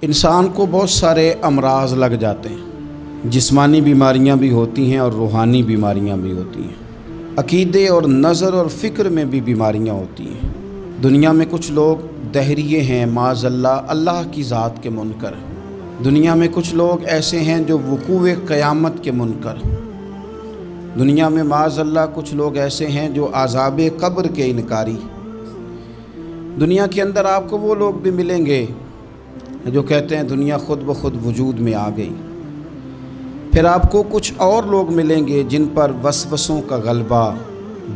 انسان کو بہت سارے امراض لگ جاتے ہیں، جسمانی بیماریاں بھی ہوتی ہیں اور روحانی بیماریاں بھی ہوتی ہیں، عقیدے اور نظر اور فکر میں بھی بیماریاں ہوتی ہیں۔ دنیا میں کچھ لوگ دہریے ہیں، معاذ اللہ کی ذات کے منکر۔ دنیا میں کچھ لوگ ایسے ہیں جو وقوع قیامت کے منکر۔ دنیا میں معاذ اللہ کچھ لوگ ایسے ہیں جو عذاب قبر کے انکاری۔ دنیا کے اندر آپ کو وہ لوگ بھی ملیں گے جو کہتے ہیں دنیا خود بخود وجود میں آ گئی۔ پھر آپ کو کچھ اور لوگ ملیں گے جن پر وسوسوں کا غلبہ،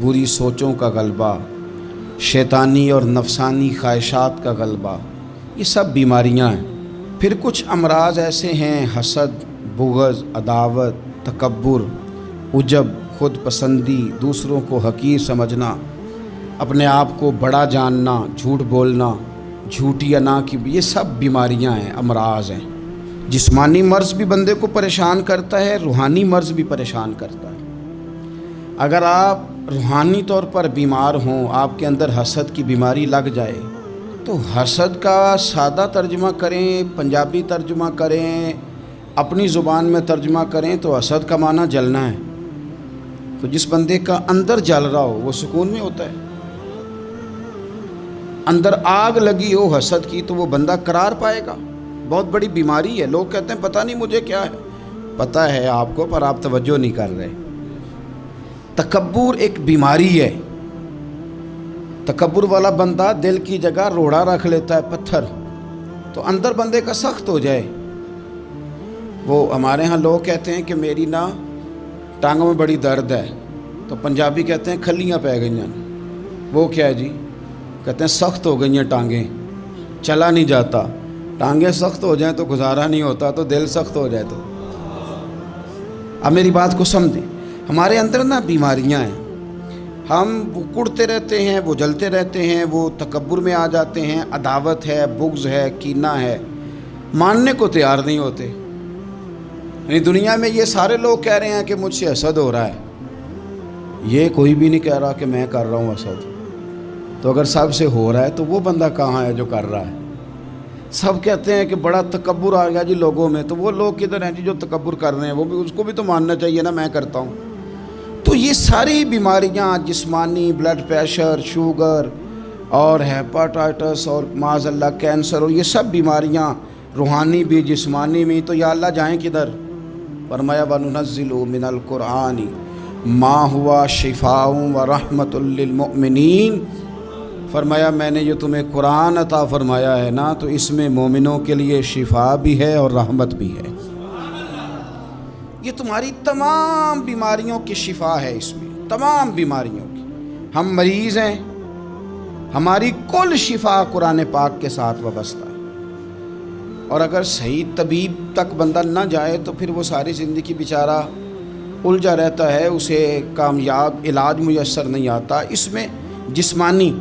بری سوچوں کا غلبہ، شیطانی اور نفسانی خواہشات کا غلبہ، یہ سب بیماریاں ہیں۔ پھر کچھ امراض ایسے ہیں، حسد، بغض، عداوت، تکبر، عجب، خود پسندی، دوسروں کو حقیر سمجھنا، اپنے آپ کو بڑا جاننا، جھوٹ بولنا، جھوٹی انا کی، یہ سب بیماریاں ہیں، امراض ہیں۔ جسمانی مرض بھی بندے کو پریشان کرتا ہے، روحانی مرض بھی پریشان کرتا ہے۔ اگر آپ روحانی طور پر بیمار ہوں، آپ کے اندر حسد کی بیماری لگ جائے تو حسد کا سادہ ترجمہ کریں، پنجابی ترجمہ کریں، اپنی زبان میں ترجمہ کریں تو حسد کا معنی جلنا ہے۔ تو جس بندے کا اندر جل رہا ہو وہ سکون میں ہوتا ہے۔ اندر آگ لگی ہو حسد کی تو وہ بندہ قرار پائے گا۔ بہت بڑی بیماری ہے۔ لوگ کہتے ہیں پتہ نہیں مجھے کیا ہے، پتہ ہے آپ کو پر آپ توجہ نہیں کر رہے۔ تکبر ایک بیماری ہے۔ تکبر والا بندہ دل کی جگہ روڑا رکھ لیتا ہے، پتھر، تو اندر بندے کا سخت ہو جائے۔ وہ ہمارے ہاں لوگ کہتے ہیں کہ میری نا ٹانگوں میں بڑی درد ہے، تو پنجابی کہتے ہیں کھلیاں پہ گئی ہیں۔ وہ کیا ہے جی؟ کہتے ہیں سخت ہو گئی ہیں ٹانگیں، چلا نہیں جاتا۔ ٹانگیں سخت ہو جائیں تو گزارا نہیں ہوتا، تو دل سخت ہو جائے تو۔ اب میری بات کو سمجھیں، ہمارے اندر نا بیماریاں ہیں، ہم وہ کڑتے رہتے ہیں، وہ جلتے رہتے ہیں، وہ تکبر میں آ جاتے ہیں، عداوت ہے، بغض ہے، کینہ ہے، ماننے کو تیار نہیں ہوتے۔ یعنی دنیا میں یہ سارے لوگ کہہ رہے ہیں کہ مجھ سے حسد ہو رہا ہے، یہ کوئی بھی نہیں کہہ رہا کہ میں کر رہا ہوں حسد۔ تو اگر سب سے ہو رہا ہے تو وہ بندہ کہاں ہے جو کر رہا ہے؟ سب کہتے ہیں کہ بڑا تکبر آ گیا جی لوگوں میں، تو وہ لوگ کدھر ہیں جی جو تکبر کر رہے ہیں؟ وہ بھی، اس کو بھی تو ماننا چاہیے نا میں کرتا ہوں۔ تو یہ ساری بیماریاں، جسمانی، بلڈ پریشر، شوگر اور ہیپاٹائٹس اور معاذ اللہ کینسر، اور یہ سب بیماریاں روحانی بھی جسمانی بھی، تو یا اللہ جائیں کدھر؟ فرمایا وَنُنَزِّلُ مِنَ الْقُرْآنِ مَا هُوَ شِفَاءٌ وَرَحْمَةٌ لِّلْمُؤْمِنِينَ۔ فرمایا میں نے جو تمہیں قرآن عطا فرمایا ہے نا، تو اس میں مومنوں کے لیے شفا بھی ہے اور رحمت بھی ہے۔ یہ تمہاری تمام بیماریوں کی شفا ہے، اس میں تمام بیماریوں کی۔ ہم مریض ہیں، ہماری کل شفا قرآن پاک کے ساتھ وابستہ ہے۔ اور اگر صحیح طبیب تک بندہ نہ جائے تو پھر وہ ساری زندگی بیچارہ الجھا رہتا ہے، اسے کامیاب علاج میسر نہیں آتا۔ اس میں جسمانی،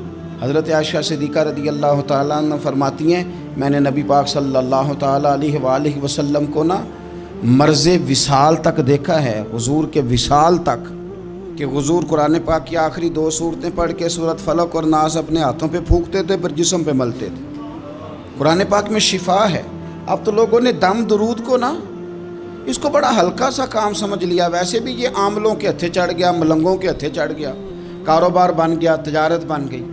حضرت عائشہ صدیقہ رضی اللہ تعالیٰ عنہ فرماتی ہیں میں نے نبی پاک صلی اللہ تعالیٰ علیہ وآلہ وسلم کو نا مرض وصال تک دیکھا ہے، حضور کے وصال تک، کہ حضور قرآن پاک کی آخری 2 سورتیں پڑھ کے سورت فلق اور ناس اپنے ہاتھوں پہ پھونکتے تھے، پھر جسم پہ ملتے تھے۔ قرآن پاک میں شفا ہے۔ اب تو لوگوں نے دم درود کو نا اس کو بڑا ہلکا سا کام سمجھ لیا۔ ویسے بھی یہ عاملوں کے ہتھے چڑھ گیا، ملنگوں کے ہتھے چڑھ گیا، کاروبار بن گیا، تجارت بن گئی۔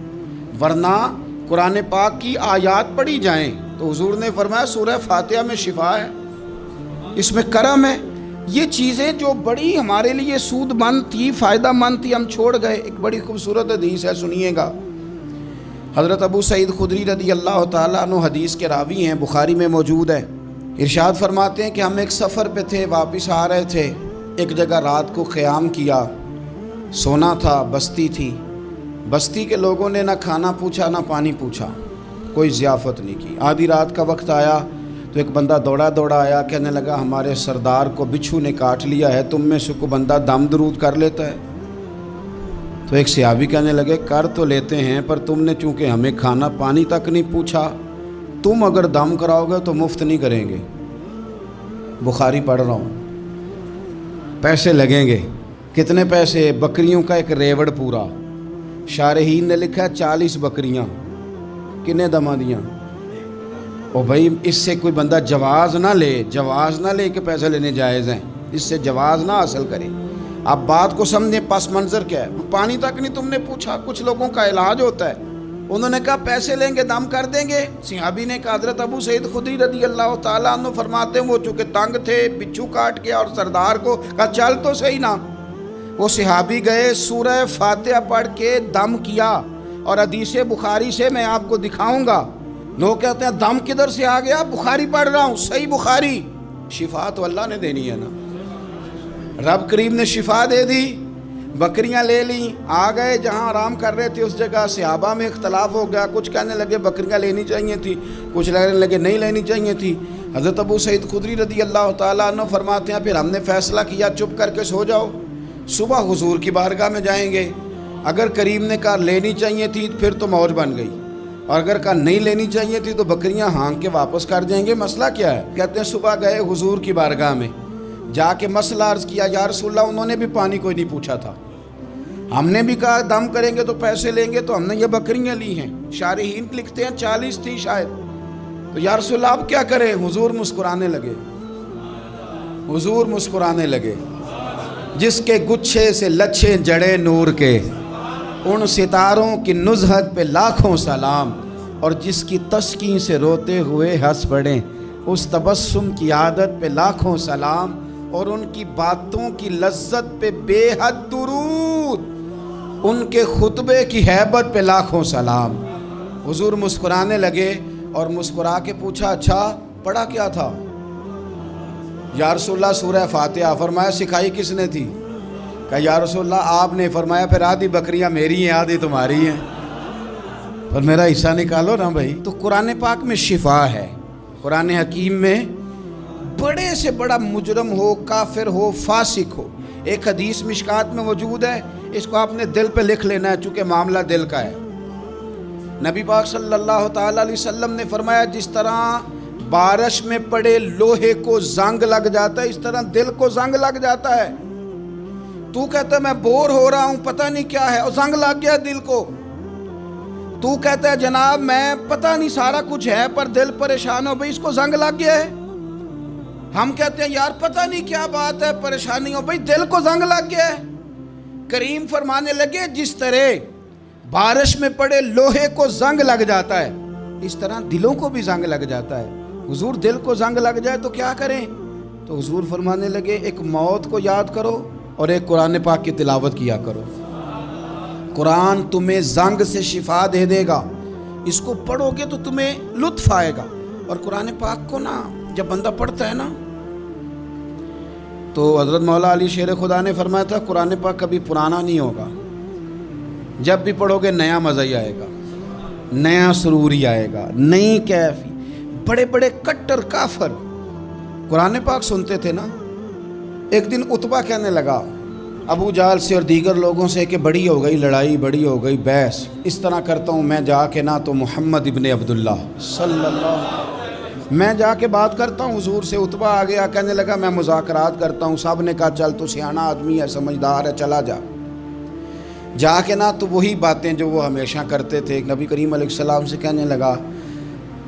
ورنہ قرآن پاک کی آیات پڑھی جائیں تو حضور نے فرمایا سورہ فاتحہ میں شفا ہے، اس میں کرم ہے۔ یہ چیزیں جو بڑی ہمارے لیے سود مند تھی، فائدہ مند تھی، ہم چھوڑ گئے۔ ایک بڑی خوبصورت حدیث ہے، سنیے گا۔ حضرت ابو سعید خدری رضی اللہ تعالیٰ عنہ حدیث کے راوی ہیں، بخاری میں موجود ہے۔ ارشاد فرماتے ہیں کہ ہم ایک سفر پہ تھے، واپس آ رہے تھے، ایک جگہ رات کو قیام کیا، سونا تھا، بستی تھی۔ بستی کے لوگوں نے نہ کھانا پوچھا نہ پانی پوچھا، کوئی ضیافت نہیں کی۔ آدھی رات کا وقت آیا تو ایک بندہ دوڑا آیا، کہنے لگا ہمارے سردار کو بچھو نے کاٹ لیا ہے، تم میں سے کوئی بندہ دم درود کر لیتا ہے؟ تو ایک صحابی کہنے لگے کر تو لیتے ہیں، پر تم نے چونکہ ہمیں کھانا پانی تک نہیں پوچھا، تم اگر دم کراؤ گے تو مفت نہیں کریں گے۔ بخاری پڑھ رہا ہوں، پیسے لگیں گے۔ کتنے پیسے؟ بکریوں کا ایک ریوڑ پورا۔ شارحین نے لکھا 40 بکریاں۔ کنے دماں دیاں؟ اور بھائی اس سے کوئی بندہ جواز نہ لے کہ پیسے لینے جائز ہیں، اس سے جواز نہ حاصل کرے۔ آپ بات کو سمجھیں، پس منظر کیا ہے؟ پانی تک نہیں تم نے پوچھا۔ کچھ لوگوں کا علاج ہوتا ہے، انہوں نے کہا پیسے لیں گے دم کر دیں گے۔ صحابی نے کہا، حضرت ابو سعید خدری رضی اللہ تعالیٰ عنہ فرماتے ہیں وہ چونکہ تنگ تھے، بچھو کاٹ گیا اور سردار کو کہا چل تو صحیح نا۔ وہ صحابی گئے، سورہ فاتحہ پڑھ کے دم کیا، اور حدیث بخاری سے میں آپ کو دکھاؤں گا۔ لوگ کہتے ہیں دم کدھر سے آ گیا؟ بخاری پڑھ رہا ہوں، صحیح بخاری۔ شفا تو اللہ نے دینی ہے نا، رب کریم نے شفا دے دی۔ بکریاں لے لیں، آ گئے جہاں آرام کر رہے تھے اس جگہ۔ صحابہ میں اختلاف ہو گیا، کچھ کہنے لگے بکریاں لینی چاہیے تھی، کچھ کہنے لگے نہیں لینی چاہیے تھی۔ حضرت ابو سعید خدری رضی اللہ تعالیٰ عنہ فرماتے ہیں پھر ہم نے فیصلہ کیا چپ کر کے سو جاؤ، صبح حضور کی بارگاہ میں جائیں گے۔ اگر کریم نے کہا لینی چاہیے تھی پھر تو موج بن گئی، اور اگر کہا نہیں لینی چاہیے تھی تو بکریاں ہانک کے واپس کر جائیں گے۔ مسئلہ کیا ہے؟ کہتے ہیں صبح گئے حضور کی بارگاہ میں، جا کے مسئلہ عرض کیا، یا رسول اللہ انہوں نے بھی پانی کوئی نہیں پوچھا تھا، ہم نے بھی کہا دم کریں گے تو پیسے لیں گے، تو ہم نے یہ بکریاں لی ہیں۔ شارحین لکھتے ہیں 40 تھی شاید، تو یا رسول اللہ اب کیا کریں؟ حضور مسکرانے لگے۔ جس کے گچھے سے لچھے جڑے نور کے، ان ستاروں کی نزہت پہ لاکھوں سلام، اور جس کی تسکین سے روتے ہوئے ہنس پڑیں، اس تبسم کی عادت پہ لاکھوں سلام، اور ان کی باتوں کی لذت پہ بے حد درود، ان کے خطبے کی ہیبت پہ لاکھوں سلام۔ حضور مسکرانے لگے اور مسکرا کے پوچھا اچھا پڑھا کیا تھا؟ یا رسول اللہ سورہ فاتحہ۔ فرمایا سکھائی کس نے تھی؟ کہا یا رسول اللہ آپ نے۔ فرمایا پھر آدھی بکریاں میری ہیں آدھی تمہاری ہیں، پر میرا حصہ نکالو نا بھائی۔ تو قرآن پاک میں شفا ہے، قرآن حکیم میں بڑے سے بڑا مجرم ہو، کافر ہو، فاسق ہو، ایک حدیث مشکات میں موجود ہے، اس کو آپ نے دل پہ لکھ لینا ہے چونکہ معاملہ دل کا ہے۔ نبی پاک صلی اللہ تعالیٰ علیہ وسلم نے فرمایا جس طرح بارش میں پڑے لوہے کو زنگ لگ جاتا ہے، اس طرح دل کو زنگ لگ جاتا ہے۔ تو کہتا ہے میں بور ہو رہا ہوں پتہ نہیں کیا ہے، اور زنگ لگ گیا دل کو۔ تو کہتا ہے جناب میں پتہ نہیں سارا کچھ ہے پر دل پریشان ہو، بھئی اس کو زنگ لگ گیا ہے۔ ہم کہتے ہیں یار پتہ نہیں کیا بات ہے، پریشانی ہو، بھئی دل کو زنگ لگ گیا ہے۔ کریم فرمانے لگے جس طرح بارش میں پڑے لوہے کو زنگ لگ جاتا ہے، اس طرح دلوں کو بھی زنگ لگ جاتا ہے۔ حضور دل کو زنگ لگ جائے تو کیا کریں؟ تو حضور فرمانے لگے ایک موت کو یاد کرو اور ایک قرآن پاک کی تلاوت کیا کرو، قرآن تمہیں زنگ سے شفا دے دے گا۔ اس کو پڑھو گے تو تمہیں لطف آئے گا۔ اور قرآن پاک کو نا جب بندہ پڑھتا ہے نا، تو حضرت مولا علی شیر خدا نے فرمایا تھا قرآن پاک کبھی پرانا نہیں ہوگا، جب بھی پڑھو گے نیا مزہ ہی آئے گا، نیا سرور ہی آئے گا، نئی کیفی۔ بڑے بڑے کٹر کافر قرآن پاک سنتے تھے نا۔ ایک دن عتبہ کہنے لگا ابو جہل سے اور دیگر لوگوں سے کہ بڑی ہو گئی لڑائی، بڑی ہو گئی بحث، اس طرح کرتا ہوں میں جا کے نا تو محمد ابن عبداللہ صلی اللہ، میں جا کے بات کرتا ہوں حضور سے۔ عتبہ آ گیا کہنے لگا میں مذاکرات کرتا ہوں۔ سب نے کہا چل تو سیانا آدمی ہے، سمجھدار ہے، چلا جا۔ جا کے نا تو وہی باتیں جو وہ ہمیشہ کرتے تھے، نبی کریم علیہ السلام سے کہنے لگا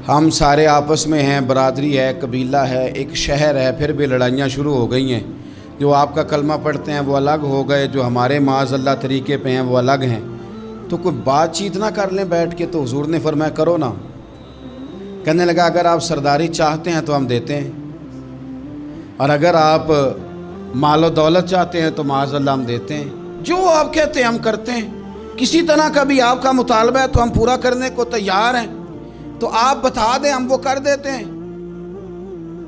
ہم سارے آپس میں ہیں، برادری ہے، قبیلہ ہے، ایک شہر ہے، پھر بھی لڑائیاں شروع ہو گئی ہیں۔ جو آپ کا کلمہ پڑھتے ہیں وہ الگ ہو گئے، جو ہمارے معاذ اللہ طریقے پہ ہیں وہ الگ ہیں، تو کوئی بات چیت نہ کر لیں بیٹھ کے۔ تو حضور نے فرمایا کرو نا۔ کہنے لگا اگر آپ سرداری چاہتے ہیں تو ہم دیتے ہیں، اور اگر آپ مال و دولت چاہتے ہیں تو معاذ اللہ ہم دیتے ہیں، جو آپ کہتے ہیں ہم کرتے ہیں۔ کسی طرح کا بھی آپ کا مطالبہ ہے تو ہم پورا کرنے کو تیار ہیں، تو آپ بتا دیں ہم وہ کر دیتے ہیں۔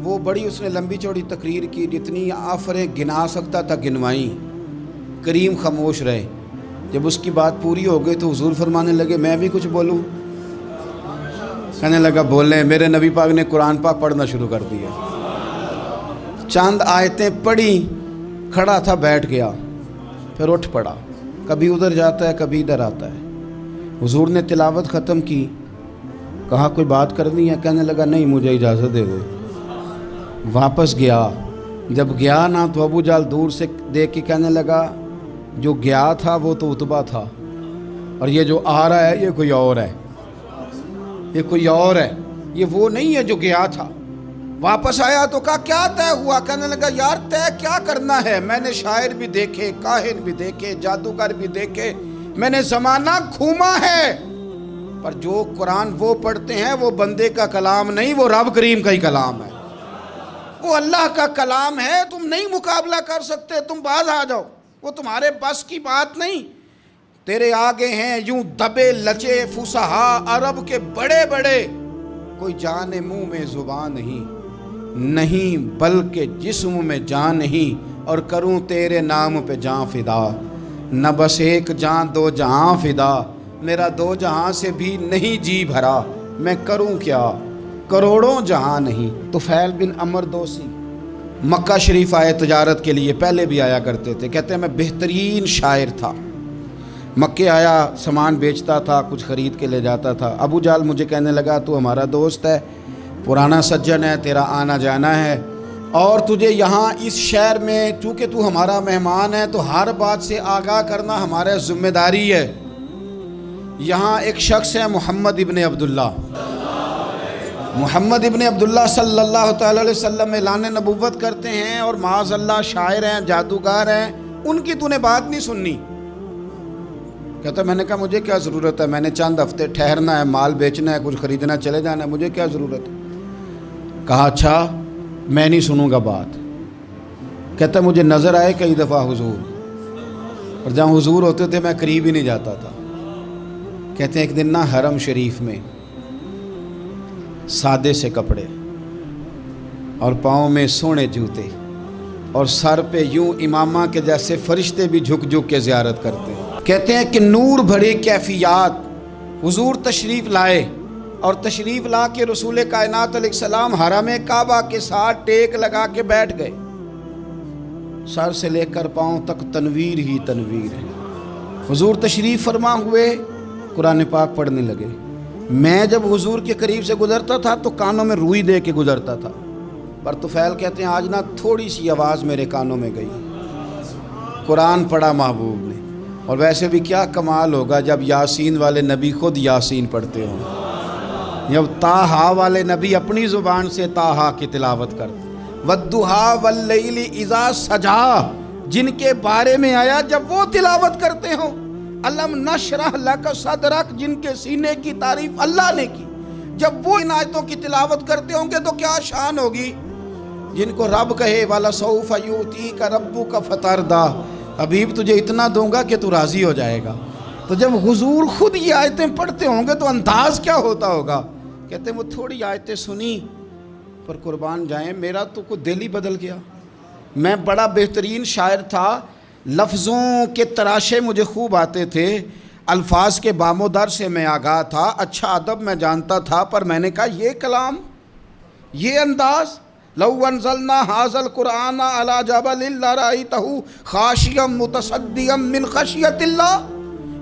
وہ بڑی اس نے لمبی چوڑی تقریر کی، جتنی آفریں گنا سکتا تھا گنوائیں۔ کریم خاموش رہے۔ جب اس کی بات پوری ہو گئی تو حضور فرمانے لگے میں بھی کچھ بولوں؟ کہنے لگا بولیں۔ میرے نبی پاک نے قرآن پاک پڑھنا شروع کر دیا، چند آیتیں پڑھی، کھڑا تھا بیٹھ گیا، پھر اٹھ پڑا، کبھی ادھر جاتا ہے کبھی ادھر آتا ہے۔ حضور نے تلاوت ختم کی، کہا کوئی بات کرنی ہے؟ کہنے لگا نہیں مجھے اجازت دے دے۔ واپس گیا، جب گیا نا تو ابو جہل دور سے دیکھ کے کہنے لگا جو گیا تھا وہ تو عتبہ تھا، اور یہ جو آ رہا ہے یہ کوئی اور ہے، یہ کوئی اور ہے۔ یہ وہ نہیں ہے جو گیا تھا۔ واپس آیا تو کہا کیا طے ہوا؟ کہنے لگا یار طے کیا کرنا ہے، میں نے شاعر بھی دیکھے، کاہن بھی دیکھے، جادوگر بھی دیکھے، میں نے زمانہ گھوما ہے، پر جو قرآن وہ پڑھتے ہیں وہ بندے کا کلام نہیں، وہ رب کریم کا ہی کلام ہے، وہ اللہ کا کلام ہے، تم نہیں مقابلہ کر سکتے، تم باز آ جاؤ، وہ تمہارے بس کی بات نہیں۔ تیرے آگے ہیں یوں دبے لچے فصحا عرب کے بڑے بڑے، کوئی جان منہ میں زبان نہیں بلکہ جسم میں جان نہیں، اور کروں تیرے نام پہ جان فدا، نہ بس ایک جان دو جہاں فدا، میرا دو جہاں سے بھی نہیں جی بھرا، میں کروں کیا کروڑوں جہاں نہیں۔ طفیل بن عمر دوسی مکہ شریف آئے تجارت کے لیے، پہلے بھی آیا کرتے تھے، کہتے ہیں میں بہترین شاعر تھا، مکے آیا سامان بیچتا تھا، کچھ خرید کے لے جاتا تھا۔ ابو جہل مجھے کہنے لگا تو ہمارا دوست ہے، پرانا سجن ہے، تیرا آنا جانا ہے، اور تجھے یہاں اس شہر میں چونکہ تو ہمارا مہمان ہے تو ہر بات سے آگاہ کرنا ہمارا ذمہ داری ہے۔ یہاں ایک شخص ہے محمد ابن عبداللہ، محمد ابن عبداللہ صلی اللہ تعالی علیہ وسلم اعلان نبوت کرتے ہیں، اور معاذ اللہ شاعر ہیں، جادوگر ہیں، ان کی تو نے بات نہیں سننی۔ کہتا میں نے کہا مجھے کیا ضرورت ہے، میں نے چند ہفتے ٹھہرنا ہے، مال بیچنا ہے، کچھ خریدنا، چلے جانا ہے، مجھے کیا ضرورت ہے؟ کہا اچھا میں نہیں سنوں گا بات۔ کہتا مجھے نظر آئے کئی دفعہ حضور، اور جہاں حضور ہوتے تھے میں قریب ہی نہیں جاتا تھا۔ کہتے ہیں ایک دن نا حرم شریف میں سادے سے کپڑے اور پاؤں میں سونے جوتے اور سر پہ یوں امامہ کے جیسے فرشتے بھی جھک جھک کے زیارت کرتے ہیں۔ کہتے ہیں کہ نور بھری کیفیات حضور تشریف لائے، اور تشریف لا کے رسول کائنات علیہ السلام حرم کعبہ کے ساتھ ٹیک لگا کے بیٹھ گئے، سر سے لے کر پاؤں تک تنویر ہی تنویر ہے۔ حضور تشریف فرما ہوئے، قرآن پاک پڑھنے لگے۔ میں جب حضور کے قریب سے گزرتا تھا تو کانوں میں روئی دے کے گزرتا تھا، پر طفیل کہتے ہیں آج نہ تھوڑی سی آواز میرے کانوں میں گئی، قرآن پڑھا محبوب نے۔ اور ویسے بھی کیا کمال ہوگا جب یاسین والے نبی خود یاسین پڑھتے ہوں، جب طٰہٰ والے نبی اپنی زبان سے طٰہٰ کی تلاوت کرتے، وَالضُّحَىٰ وَاللَّيْلِ اِذَا سَجَا جن کے بارے میں آیا جب وہ تلاوت کرتے ہوں، الم نشرح لک صدرک جن کے سینے کی تعریف اللہ نے کی، جب وہ ان آیتوں کی تلاوت کرتے ہوں گے تو کیا شان ہوگی۔ جن کو رب کہے وَلَسَوْفَ يُؤْتِيكَ رَبُّكَ فَتَرْضَىٰ حبیب تجھے اتنا دوں گا کہ تو راضی ہو جائے گا۔ تو جب حضور خود یہ آیتیں پڑھتے ہوں گے تو انداز کیا ہوتا ہوگا۔ کہتے ہیں وہ تھوڑی آیتیں سنی پر قربان جائیں میرا تو کوئی دل ہی بدل گیا۔ میں بڑا بہترین شاعر تھا، لفظوں کے تراشے مجھے خوب آتے تھے، الفاظ کے بام و در سے میں آگاہ تھا، اچھا ادب میں جانتا تھا، پر میں نے کہا یہ کلام، یہ انداز، لو انزلنا ھذا القرآن علی جبل لرأیتہ خاشعا متصدعا من خشیۃ اللہ،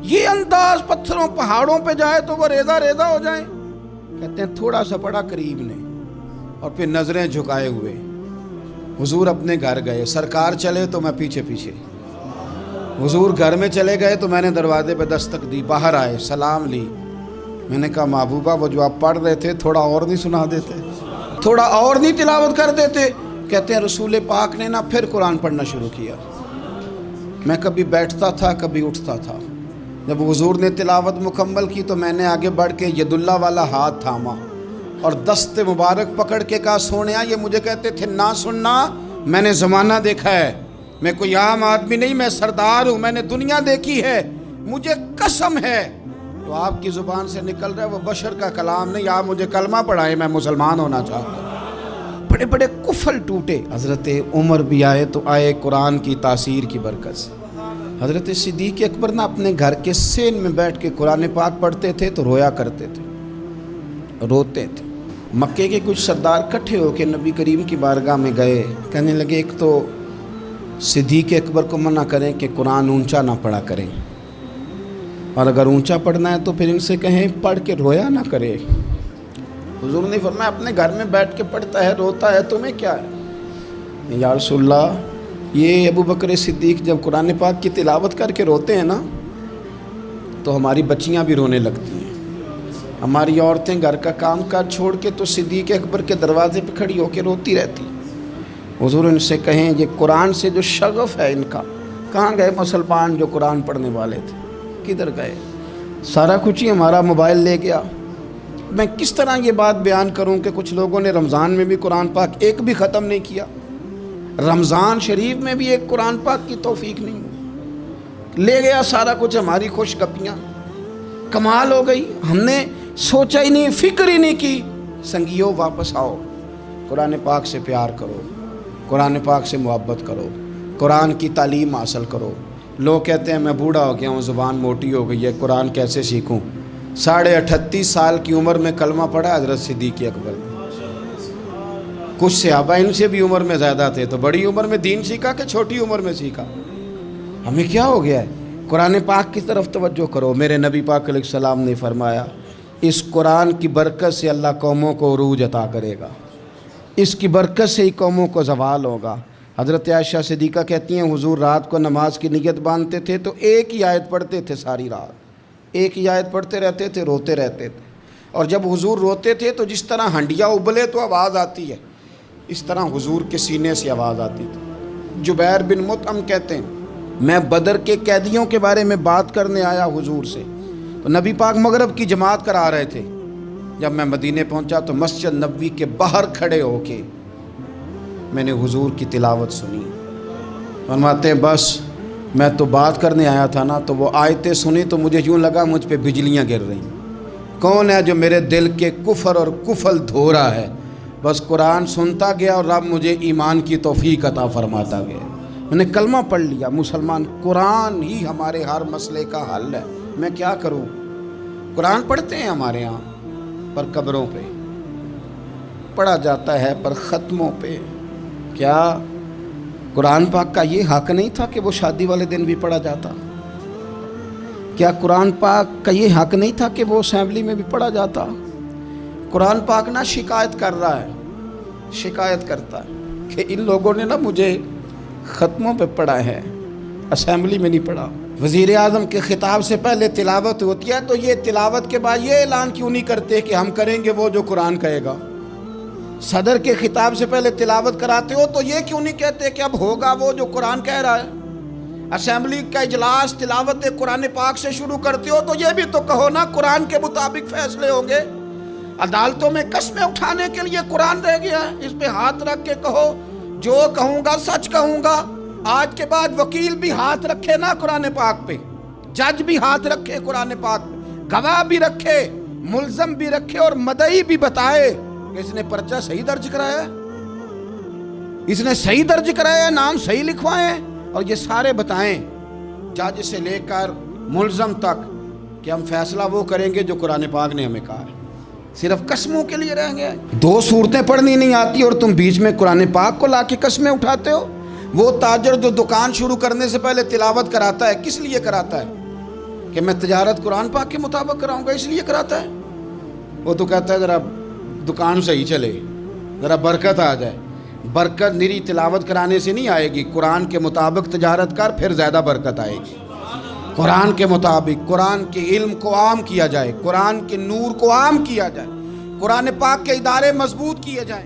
یہ انداز پتھروں پہاڑوں پہ جائے تو وہ ریزہ ریزہ ہو جائیں۔ کہتے ہیں تھوڑا سا پڑا قریب نے، اور پھر نظریں جھکائے ہوئے حضور اپنے گھر گئے، سرکار چلے تو میں پیچھے پیچھے، حضور گھر میں چلے گئے تو میں نے دروازے پہ دستک دی، باہر آئے، سلام لی۔ میں نے کہا محبوبہ وہ جو آپ پڑھ رہے تھے تھوڑا اور نہیں سنا دیتے، تھوڑا اور نہیں تلاوت کر دیتے؟ کہتے ہیں رسول پاک نے نا پھر قرآن پڑھنا شروع کیا۔ میں کبھی بیٹھتا تھا کبھی اٹھتا تھا، جب حضور نے تلاوت مکمل کی تو میں نے آگے بڑھ کے ید اللہ والا ہاتھ تھاما اور دست مبارک پکڑ کے کہا سونیا، یہ مجھے کہتے تھے نہ سننا، میں نے زمانہ دیکھا ہے، میں کوئی عام آدمی نہیں، میں سردار ہوں، میں نے دنیا دیکھی ہے، مجھے قسم ہے تو آپ کی زبان سے نکل رہا ہے وہ بشر کا کلام نہیں، آپ مجھے کلمہ پڑھائیں، میں مسلمان ہونا چاہتا ہوں۔ بڑے بڑے کفل ٹوٹے۔ حضرت عمر بھی آئے تو آئے قرآن کی تاثیر کی برکت سے۔ حضرت صدیق اکبر نہ اپنے گھر کے سین میں بیٹھ کے قرآن پاک پڑھتے تھے تو رویا کرتے تھے، روتے تھے۔ مکے کے کچھ سردار کٹھے ہو کے نبی کریم کی بارگاہ میں گئے، کہنے لگے ایک تو صدیق اکبر کو منع کریں کہ قرآن اونچا نہ پڑھا کریں، اور اگر اونچا پڑھنا ہے تو پھر ان سے کہیں پڑھ کے رویا نہ کرے۔ حضور نے فرمایا اپنے گھر میں بیٹھ کے پڑھتا ہے، روتا ہے، تمہیں کیا ہے؟ یا رسول اللہ یہ ابو بکر صدیق جب قرآن پاک کی تلاوت کر کے روتے ہیں نا تو ہماری بچیاں بھی رونے لگتی ہیں۔ ہماری عورتیں گھر کا کام کاج چھوڑ کے تو صدیق اکبر کے دروازے پہ کھڑی ہو کے روتی رہتی. حضور ان سے کہیں یہ قرآن سے جو شغف ہے ان کا، کہاں گئے مسلمان جو قرآن پڑھنے والے تھے؟ کدھر گئے؟ سارا کچھ ہی ہمارا موبائل لے گیا. میں کس طرح یہ بات بیان کروں کہ کچھ لوگوں نے رمضان میں بھی قرآن پاک ایک بھی ختم نہیں کیا، رمضان شریف میں بھی ایک قرآن پاک کی توفیق نہیں ہوئی. لے گیا سارا کچھ، ہماری خوش گپیاں. کمال ہو گئی، ہم نے سوچا ہی نہیں، فکر ہی نہیں کی. سنگیو واپس آؤ، قرآن پاک سے پیار کرو، قرآن پاک سے محبت کرو، قرآن کی تعلیم حاصل کرو. لوگ کہتے ہیں میں بوڑھا ہو گیا ہوں، زبان موٹی ہو گئی ہے، قرآن کیسے سیکھوں؟ 38.5 سال کی عمر میں کلمہ پڑھا حضرت صدیق اکبر نے. کچھ صحابہ ان سے بھی عمر میں زیادہ تھے، تو بڑی عمر میں دین سیکھا کہ چھوٹی عمر میں سیکھا؟ ہمیں کیا ہو گیا ہے؟ قرآن پاک کی طرف توجہ کرو. میرے نبی پاک علیہ السلام نے فرمایا اس قرآن کی برکت سے اللہ قوموں کو عروج عطا کرے گا، اس کی برکت سے ہی قوموں کو زوال ہوگا. حضرت عائشہ صدیقہ کہتی ہیں حضور رات کو نماز کی نیت باندھتے تھے تو ایک ہی آیت پڑھتے تھے ساری رات، ایک ہی آیت پڑھتے رہتے تھے، روتے رہتے تھے. اور جب حضور روتے تھے تو جس طرح ہنڈیا ابلے تو آواز آتی ہے، اس طرح حضور کے سینے سے آواز آتی تھی. جبیر بن مطعم کہتے ہیں میں بدر کے قیدیوں کے بارے میں بات کرنے آیا حضور سے، تو نبی پاک مغرب کی جماعت کرا رہے تھے. جب میں مدینے پہنچا تو مسجد نبوی کے باہر کھڑے ہو کے میں نے حضور کی تلاوت سنی. فرماتے ہیں بس میں تو بات کرنے آیا تھا نا، تو وہ آیتیں سنی تو مجھے یوں لگا مجھ پہ بجلیاں گر رہی. کون ہے جو میرے دل کے کفر اور کفل دھو رہا ہے؟ بس قرآن سنتا گیا اور رب مجھے ایمان کی توفیق عطا فرماتا گیا. میں نے کلمہ پڑھ لیا، مسلمان. قرآن ہی ہمارے ہر مسئلے کا حل ہے. میں کیا کروں؟ قرآن پڑھتے ہیں ہمارے ہاں، پر قبروں پہ پڑھا جاتا ہے، پر ختموں پہ. کیا قرآن پاک کا یہ حق نہیں تھا کہ وہ شادی والے دن بھی پڑھا جاتا؟ کیا قرآن پاک کا یہ حق نہیں تھا کہ وہ اسمبلی میں بھی پڑھا جاتا؟ قرآن پاک نہ شکایت کر رہا ہے، شکایت کرتا ہے کہ ان لوگوں نے نا مجھے ختموں پہ پڑھا ہے، اسمبلی میں نہیں پڑھا. وزیر اعظم کے خطاب سے پہلے تلاوت ہوتی ہے تو یہ تلاوت کے بعد یہ اعلان کیوں نہیں کرتے کہ ہم کریں گے وہ جو قرآن کہے گا؟ صدر کے خطاب سے پہلے تلاوت کراتے ہو تو یہ کیوں نہیں کہتے کہ اب ہوگا وہ جو قرآن کہہ رہا ہے؟ اسمبلی کا اجلاس تلاوت قرآن پاک سے شروع کرتے ہو تو یہ بھی تو کہو نا قرآن کے مطابق فیصلے ہوں گے. عدالتوں میں قسمیں اٹھانے کے لیے قرآن رہ گیا ہے، اس پہ ہاتھ رکھ کے کہو جو کہوں گا سچ کہوں گا. آج کے بعد وکیل بھی ہاتھ رکھے نا قرآن پاک پہ، جج بھی ہاتھ رکھے قرآن پاک پہ، گواہ بھی رکھے، ملزم بھی رکھے، اور مدعی بھی بتائے کہ اس نے پرچہ صحیح درج کرایا ہے، اس نے صحیح درج کرایا ہے، نام صحیح لکھوائے، اور یہ سارے بتائیں جج سے لے کر ملزم تک کہ ہم فیصلہ وہ کریں گے جو قرآن پاک نے ہمیں کہا ہے. صرف قسموں کے لیے رہیں گے. 2 صورتیں پڑھنی نہیں آتی اور تم بیچ میں قرآن پاک کو لا کے قسمیں اٹھاتے ہو. وہ تاجر جو دکان شروع کرنے سے پہلے تلاوت کراتا ہے کس لیے کراتا ہے؟ کہ میں تجارت قرآن پاک کے مطابق کراؤں گا، اس لیے کراتا ہے. وہ تو کہتا ہے ذرا دکان صحیح چلے، ذرا برکت آ جائے. برکت نری تلاوت کرانے سے نہیں آئے گی. قرآن کے مطابق تجارت کر، پھر زیادہ برکت آئے گی. قرآن کے مطابق قرآن کے علم کو عام کیا جائے، قرآن کے نور کو عام کیا جائے، قرآن پاک کے ادارے مضبوط کیے جائیں.